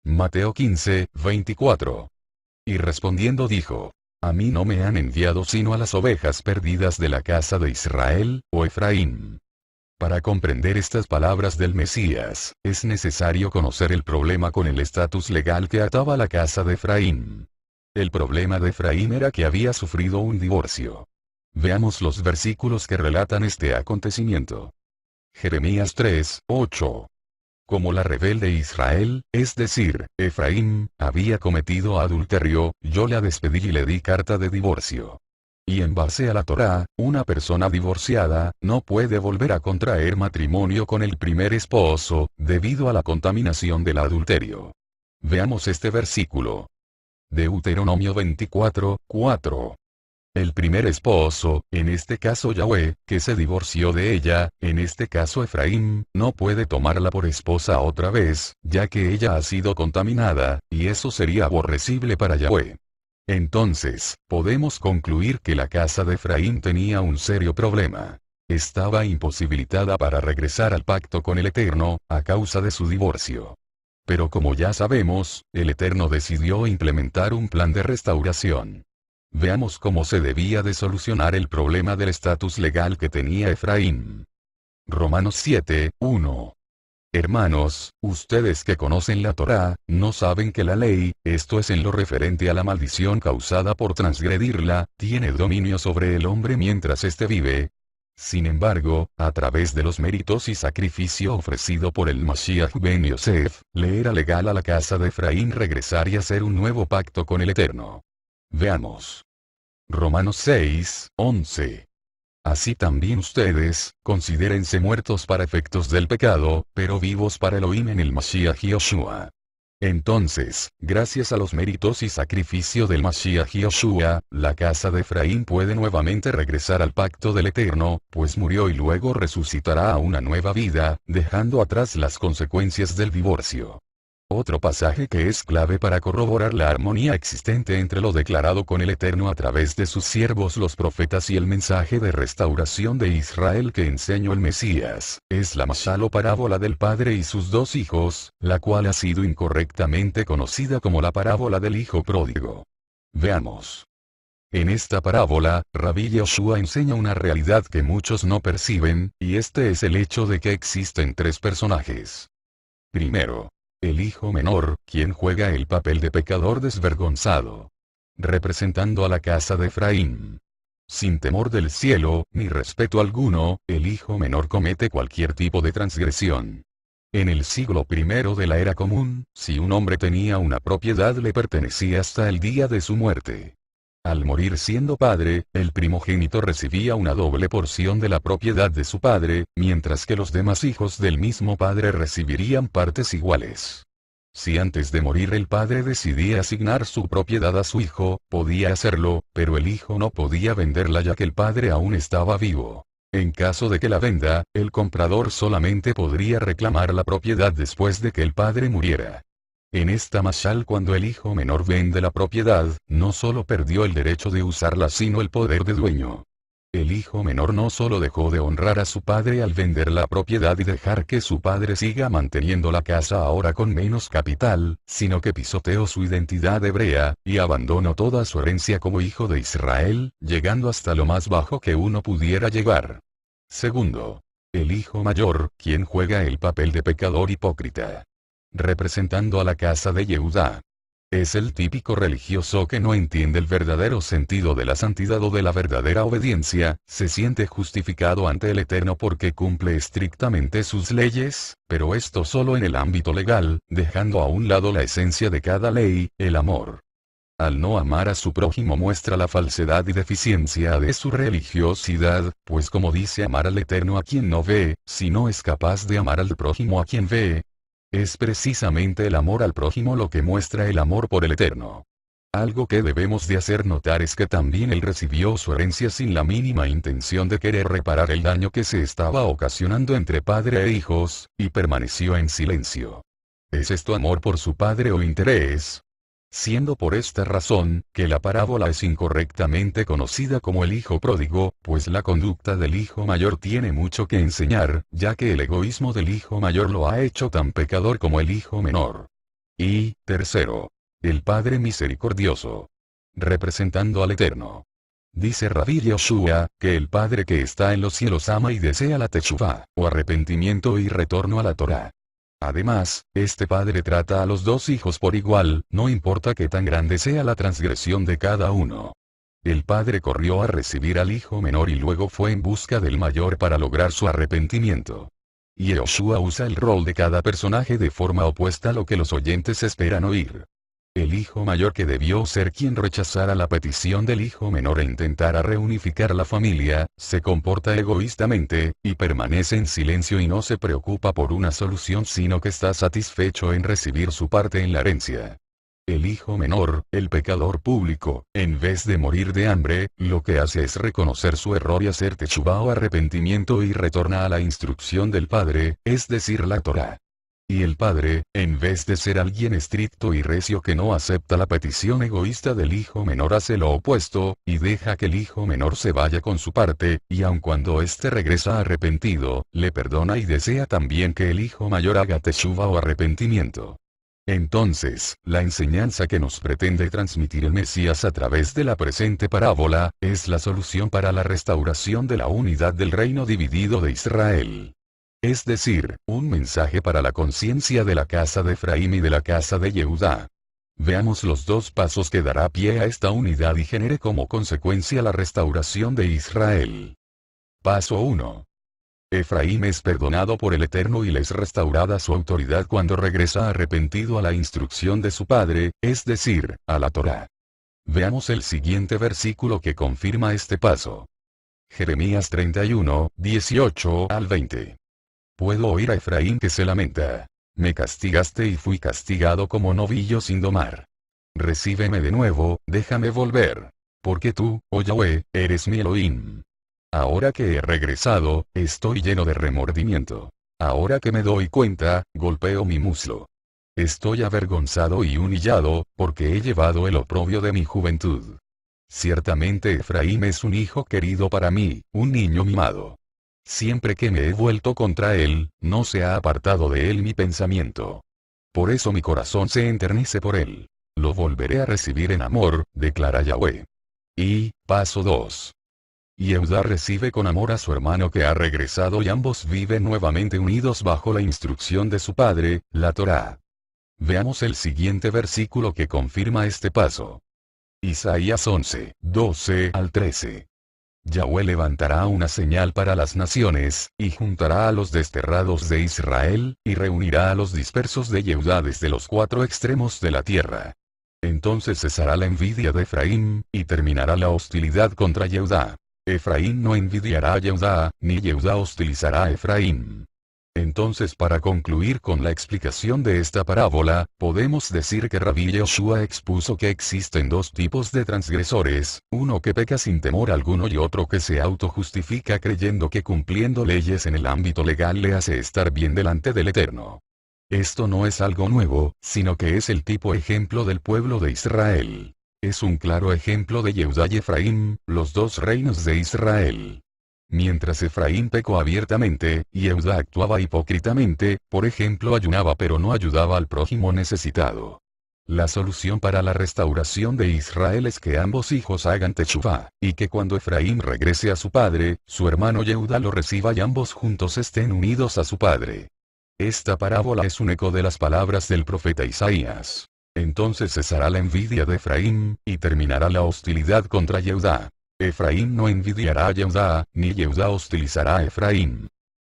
Mateo 15:24. Y respondiendo dijo: A mí no me han enviado sino a las ovejas perdidas de la casa de Israel, o Efraín. Para comprender estas palabras del Mesías, es necesario conocer el problema con el estatus legal que ataba la casa de Efraín. El problema de Efraín era que había sufrido un divorcio. Veamos los versículos que relatan este acontecimiento. Jeremías 3:8. Como la rebelde Israel, es decir, Efraín, había cometido adulterio, yo la despedí y le di carta de divorcio. Y en base a la Torá, una persona divorciada, no puede volver a contraer matrimonio con el primer esposo, debido a la contaminación del adulterio. Veamos este versículo. Deuteronomio 24:4. El primer esposo, en este caso Yahweh, que se divorció de ella, en este caso Efraín, no puede tomarla por esposa otra vez, ya que ella ha sido contaminada, y eso sería aborrecible para Yahweh. Entonces, podemos concluir que la casa de Efraín tenía un serio problema. Estaba imposibilitada para regresar al pacto con el Eterno, a causa de su divorcio. Pero como ya sabemos, el Eterno decidió implementar un plan de restauración. Veamos cómo se debía de solucionar el problema del estatus legal que tenía Efraín. Romanos 7:1. Hermanos, ustedes que conocen la Torá, no saben que la ley, esto es en lo referente a la maldición causada por transgredirla, tiene dominio sobre el hombre mientras éste vive. Sin embargo, a través de los méritos y sacrificio ofrecido por el Mashiach ben Yosef, le era legal a la casa de Efraín regresar y hacer un nuevo pacto con el Eterno. Veamos. Romanos 6:11. Así también ustedes, considérense muertos para efectos del pecado, pero vivos para Elohim en el Mashiach Yoshua. Entonces, gracias a los méritos y sacrificio del Mashiach Yoshua, la casa de Efraín puede nuevamente regresar al pacto del Eterno, pues murió y luego resucitará a una nueva vida, dejando atrás las consecuencias del divorcio. Otro pasaje que es clave para corroborar la armonía existente entre lo declarado con el Eterno a través de sus siervos los profetas y el mensaje de restauración de Israel que enseñó el Mesías, es la mashal o parábola del padre y sus dos hijos, la cual ha sido incorrectamente conocida como la parábola del hijo pródigo. Veamos. En esta parábola, Rabí Yoshua enseña una realidad que muchos no perciben, y este es el hecho de que existen tres personajes. Primero, el hijo menor, quien juega el papel de pecador desvergonzado, representando a la casa de Efraín. Sin temor del cielo, ni respeto alguno, el hijo menor comete cualquier tipo de transgresión. En el siglo I de la era común, si un hombre tenía una propiedad le pertenecía hasta el día de su muerte. Al morir siendo padre, el primogénito recibía una doble porción de la propiedad de su padre, mientras que los demás hijos del mismo padre recibirían partes iguales. Si antes de morir el padre decidía asignar su propiedad a su hijo, podía hacerlo, pero el hijo no podía venderla ya que el padre aún estaba vivo. En caso de que la venda, el comprador solamente podría reclamar la propiedad después de que el padre muriera. En esta mashal cuando el hijo menor vende la propiedad, no solo perdió el derecho de usarla sino el poder de dueño. El hijo menor no solo dejó de honrar a su padre al vender la propiedad y dejar que su padre siga manteniendo la casa ahora con menos capital, sino que pisoteó su identidad hebrea, y abandonó toda su herencia como hijo de Israel, llegando hasta lo más bajo que uno pudiera llegar. Segundo, el hijo mayor, quien juega el papel de pecador hipócrita, representando a la casa de Yehudá. Es el típico religioso que no entiende el verdadero sentido de la santidad o de la verdadera obediencia, se siente justificado ante el Eterno porque cumple estrictamente sus leyes, pero esto solo en el ámbito legal, dejando a un lado la esencia de cada ley, el amor. Al no amar a su prójimo muestra la falsedad y deficiencia de su religiosidad, pues como dice amar al Eterno a quien no ve, si no es capaz de amar al prójimo a quien ve. Es precisamente el amor al prójimo lo que muestra el amor por el Eterno. Algo que debemos de hacer notar es que también él recibió su herencia sin la mínima intención de querer reparar el daño que se estaba ocasionando entre padre e hijos, y permaneció en silencio. ¿Es esto amor por su padre o interés? Siendo por esta razón, que la parábola es incorrectamente conocida como el hijo pródigo, pues la conducta del hijo mayor tiene mucho que enseñar, ya que el egoísmo del hijo mayor lo ha hecho tan pecador como el hijo menor. Y, tercero, el Padre Misericordioso, representando al Eterno. Dice Rabbi Yoshua, que el Padre que está en los cielos ama y desea la teshuvá, o arrepentimiento y retorno a la Torá. Además, este padre trata a los dos hijos por igual, no importa qué tan grande sea la transgresión de cada uno. El padre corrió a recibir al hijo menor y luego fue en busca del mayor para lograr su arrepentimiento. Y Yoshua usa el rol de cada personaje de forma opuesta a lo que los oyentes esperan oír. El hijo mayor, que debió ser quien rechazara la petición del hijo menor e intentara reunificar la familia, se comporta egoístamente, y permanece en silencio y no se preocupa por una solución, sino que está satisfecho en recibir su parte en la herencia. El hijo menor, el pecador público, en vez de morir de hambre, lo que hace es reconocer su error y hacer teshuvá o arrepentimiento y retorna a la instrucción del padre, es decir, la Torá. Y el padre, en vez de ser alguien estricto y recio que no acepta la petición egoísta del hijo menor, hace lo opuesto, y deja que el hijo menor se vaya con su parte, y aun cuando éste regresa arrepentido, le perdona y desea también que el hijo mayor haga teshuvá o arrepentimiento. Entonces, la enseñanza que nos pretende transmitir el Mesías a través de la presente parábola, es la solución para la restauración de la unidad del reino dividido de Israel. Es decir, un mensaje para la conciencia de la casa de Efraín y de la casa de Yehudá. Veamos los dos pasos que dará pie a esta unidad y genere como consecuencia la restauración de Israel. Paso 1. Efraín es perdonado por el Eterno y le es restaurada su autoridad cuando regresa arrepentido a la instrucción de su padre, es decir, a la Torá. Veamos el siguiente versículo que confirma este paso. Jeremías 31, 18 al 20. Puedo oír a Efraín que se lamenta. Me castigaste y fui castigado como novillo sin domar. Recíbeme de nuevo, déjame volver. Porque tú, oh Yahweh, eres mi Elohim. Ahora que he regresado, estoy lleno de remordimiento. Ahora que me doy cuenta, golpeo mi muslo. Estoy avergonzado y humillado, porque he llevado el oprobio de mi juventud. Ciertamente Efraín es un hijo querido para mí, un niño mimado. Siempre que me he vuelto contra él, no se ha apartado de él mi pensamiento. Por eso mi corazón se enternece por él. Lo volveré a recibir en amor, declara Yahweh. Y, paso 2. Yehudá recibe con amor a su hermano que ha regresado y ambos viven nuevamente unidos bajo la instrucción de su padre, la Torá. Veamos el siguiente versículo que confirma este paso. Isaías 11, 12 al 13. Yahweh levantará una señal para las naciones, y juntará a los desterrados de Israel, y reunirá a los dispersos de Yehudá desde los cuatro extremos de la tierra. Entonces cesará la envidia de Efraín, y terminará la hostilidad contra Yehudá. Efraín no envidiará a Yehudá, ni Yehudá hostilizará a Efraín. Entonces, para concluir con la explicación de esta parábola, podemos decir que Rabbi Yoshua expuso que existen dos tipos de transgresores, uno que peca sin temor alguno y otro que se autojustifica creyendo que cumpliendo leyes en el ámbito legal le hace estar bien delante del Eterno. Esto no es algo nuevo, sino que es el tipo ejemplo del pueblo de Israel. Es un claro ejemplo de Yehudá y Efraín, los dos reinos de Israel. Mientras Efraín pecó abiertamente, Yehudá actuaba hipócritamente, por ejemplo ayunaba pero no ayudaba al prójimo necesitado. La solución para la restauración de Israel es que ambos hijos hagan teshuvá, y que cuando Efraín regrese a su padre, su hermano Yehudá lo reciba y ambos juntos estén unidos a su padre. Esta parábola es un eco de las palabras del profeta Isaías. Entonces cesará la envidia de Efraín, y terminará la hostilidad contra Yehudá. Efraín no envidiará a Yehudá, ni Yehudá hostilizará a Efraín.